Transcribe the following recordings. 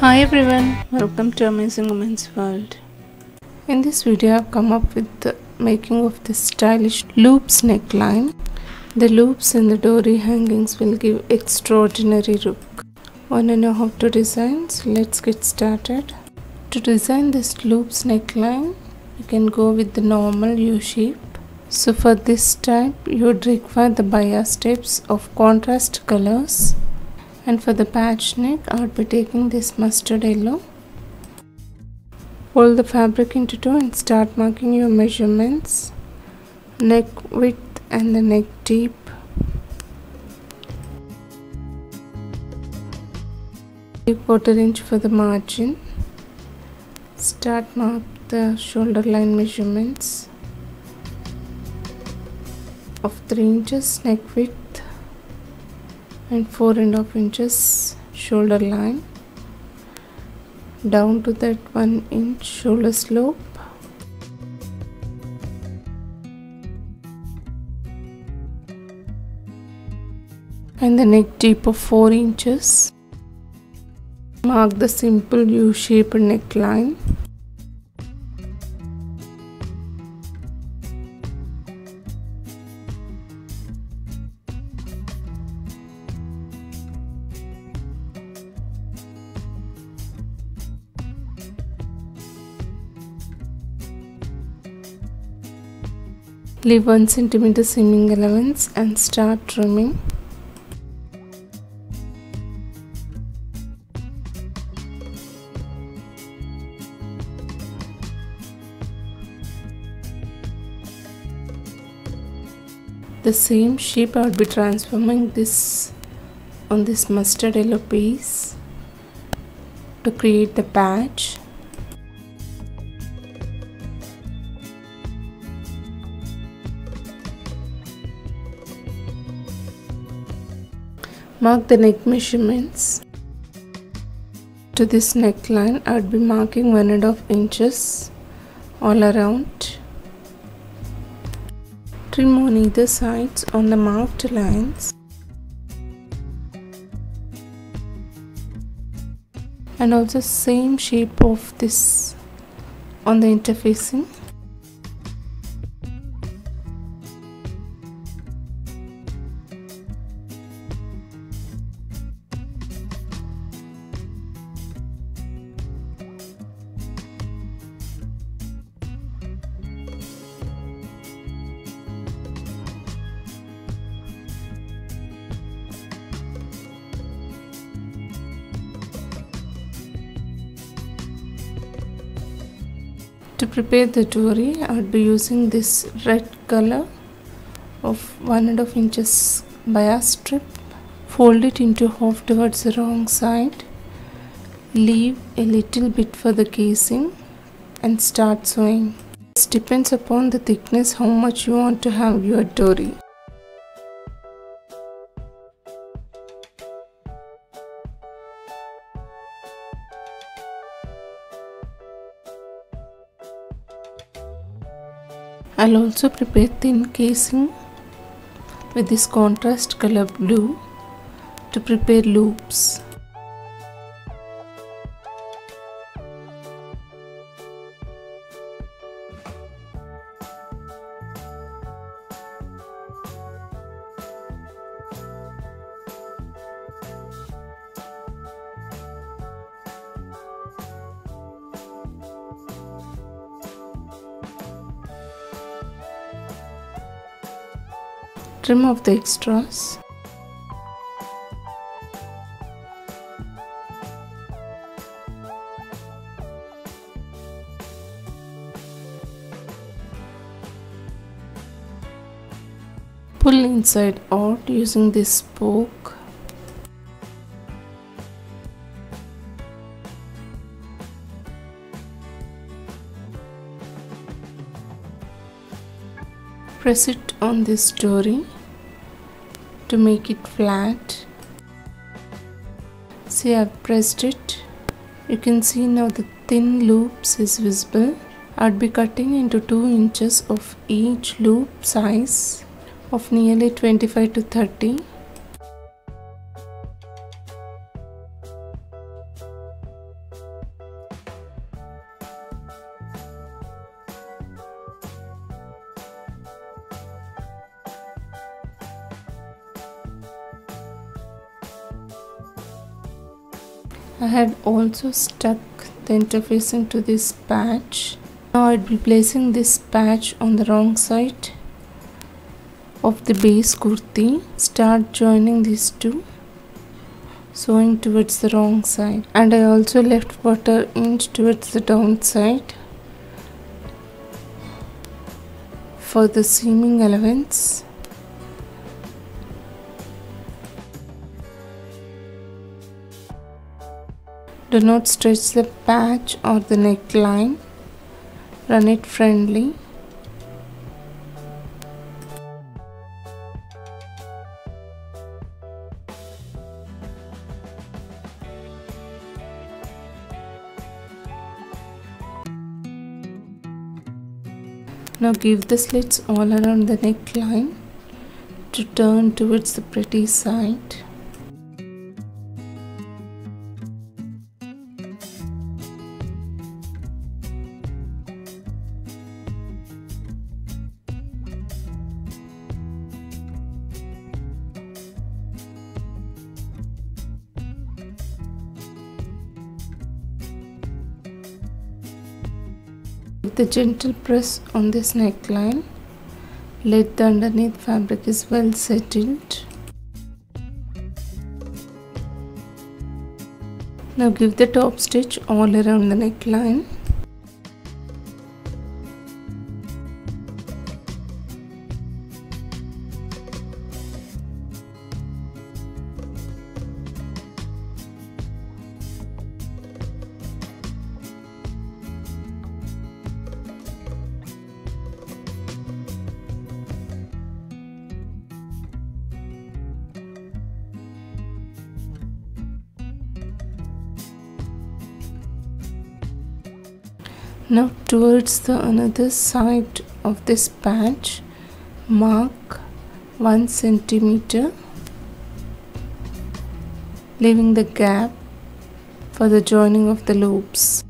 Hi everyone, welcome to Amazing Women's World. In this video I have come up with the making of this stylish loops neckline. The loops and the dori hangings will give extraordinary look. Wanna know how to design? So let's get started. To design this loops neckline, you can go with the normal U shape. So for this type you would require the bias tips of contrast colors. And for the patch neck, I would be taking this mustard yellow. Fold the fabric into two and start marking your measurements. Neck width and the neck deep. Quarter inch for the margin. Start mark the shoulder line measurements of 3 inches neck width and 4.5 inches shoulder line down to that 1 inch shoulder slope. And the neck deep of 4 inches. Mark the simple U-shaped neckline. Leave 1 cm seaming allowance and start trimming. The same shape I will be transforming this on this mustard yellow piece to create the patch. Mark the neck measurements. To this neckline, I would be marking 1.5 inches all around. Trim on either sides on the marked lines. And also same shape of this on the interfacing. To prepare the dori, I would be using this red color of 1.5 inches bias strip. Fold it into half towards the wrong side. Leave a little bit for the casing and start sewing. This depends upon the thickness how much you want to have your dori. I'll also prepare thin casing with this contrast color blue to prepare loops. Trim off the extras. Pull inside out using this spoke. Press it on this dori to make it flat. See, I've pressed it. You can see now the thin loops is visible. I'd be cutting into 2 inches of each loop size of nearly 25 to 30. I had also stuck the interfacing to this patch. Now I'd be placing this patch on the wrong side of the base kurti. Start joining these two, sewing towards the wrong side, and I also left 1/4 inch towards the down side for the seaming allowance. Do not stretch the patch or the neckline. Run it friendly. Now give the slits all around the neckline to turn towards the pretty side. With the gentle press on this neckline, let the underneath fabric is well settled. Now give the top stitch all around the neckline. Now towards the another side of this patch, mark 1 centimeter, leaving the gap for the joining of the loops.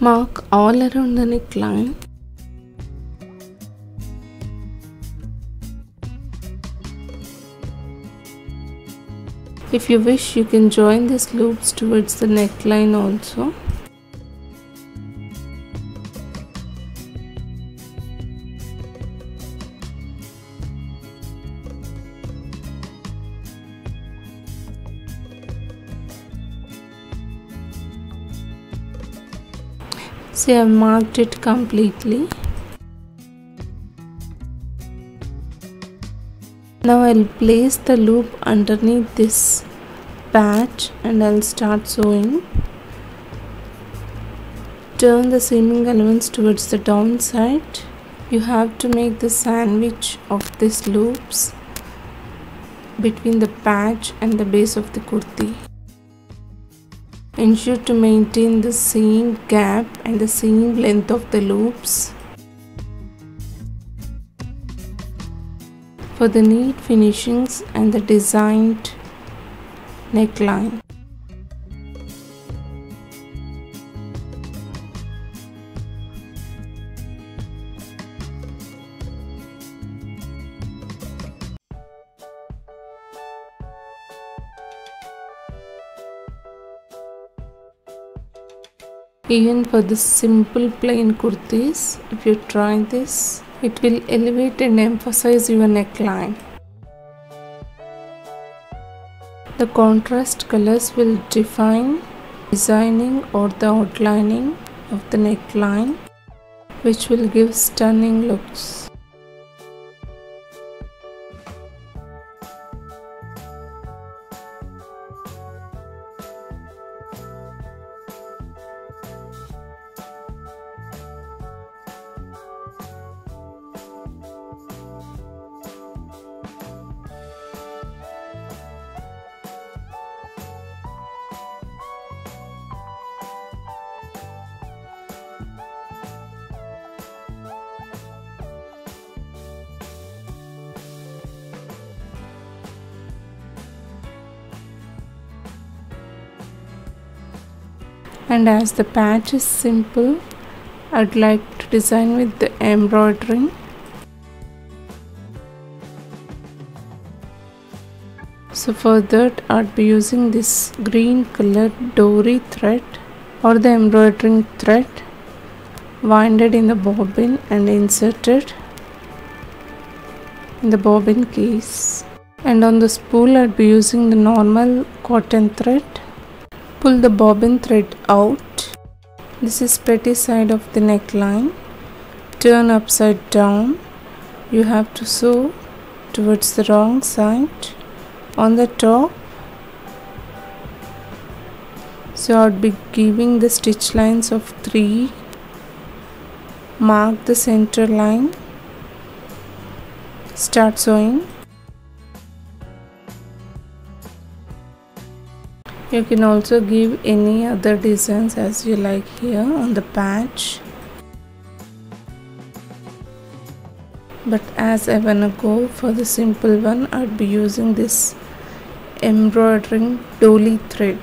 Mark all around the neckline. If you wish, you can join these loops towards the neckline also. See, I have marked it completely. Now I'll place the loop underneath this patch and I'll start sewing. Turn the seaming allowance towards the down side. You have to make the sandwich of these loops between the patch and the base of the kurti. Ensure to maintain the same gap and the same length of the loops for the neat finishings and the designed neckline. Even for the simple plain kurtis, if you try this, it will elevate and emphasize your neckline. The contrast colors will define designing or the outlining of the neckline, which will give stunning looks. And as the patch is simple, I'd like to design with the embroidering. So for that I'd be using this green colored dori thread or the embroidering thread, winded in the bobbin and inserted in the bobbin case. And on the spool I'd be using the normal cotton thread. Pull the bobbin thread out. This is petty side of the neckline. Turn upside down. You have to sew towards the wrong side on the top. So I'd be giving the stitch lines of 3. Mark the center line. Start sewing. You can also give any other designs as you like here on the patch. But as I wanna go for the simple one, I'd be using this embroidering dori thread.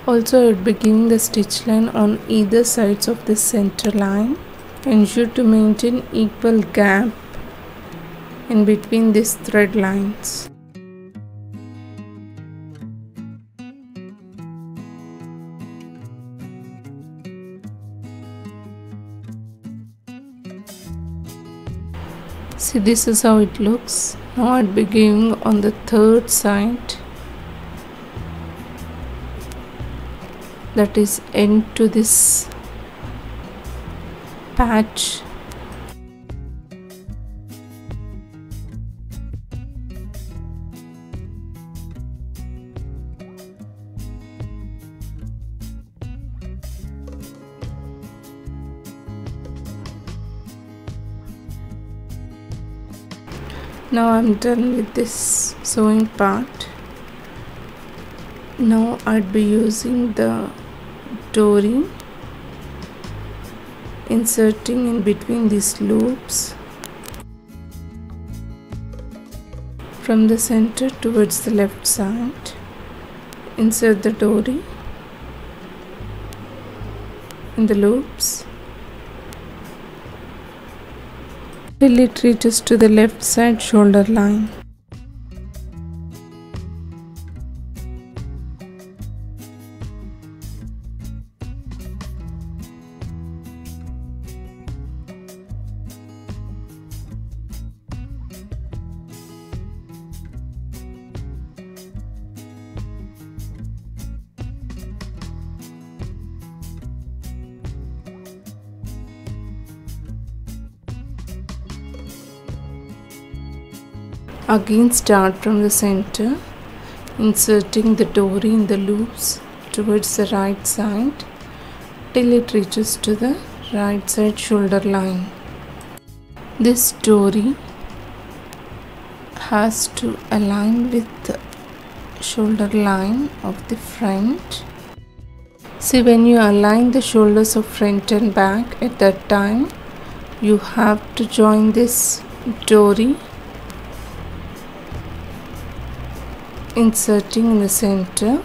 Also, I'd be giving the stitch line on either sides of the center line. Ensure to maintain equal gap in between these thread lines. See, this is how it looks. Now I'd be giving on the third side, that is end to this patch. Now I'm done with this sewing part. Now I'd be using the dori, inserting in between these loops from the center towards the left side. Insert the dori in the loops till it reaches to the left side shoulder line. Again start from the center, inserting the dori in the loops towards the right side till it reaches to the right side shoulder line. This dori has to align with the shoulder line of the front. See, when you align the shoulders of front and back, at that time you have to join this dori, inserting in the center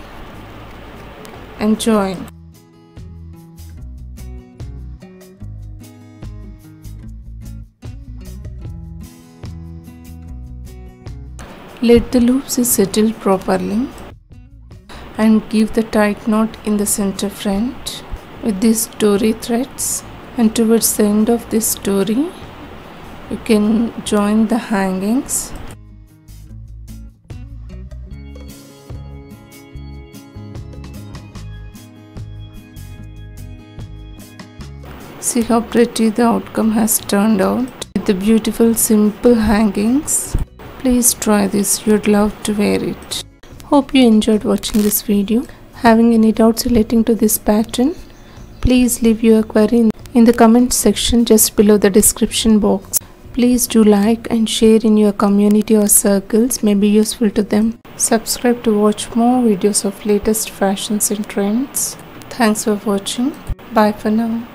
and join. Let the loops settle properly and give the tight knot in the center front with these dori threads, and towards the end of this dori you can join the hangings. See how pretty the outcome has turned out with the beautiful simple hangings. Please try this, you'd love to wear it. Hope you enjoyed watching this video. Having any doubts relating to this pattern, please leave your query in the comment section just below the description box. Please do like and share in your community or circles, may be useful to them. Subscribe to watch more videos of latest fashions and trends. Thanks for watching. Bye for now.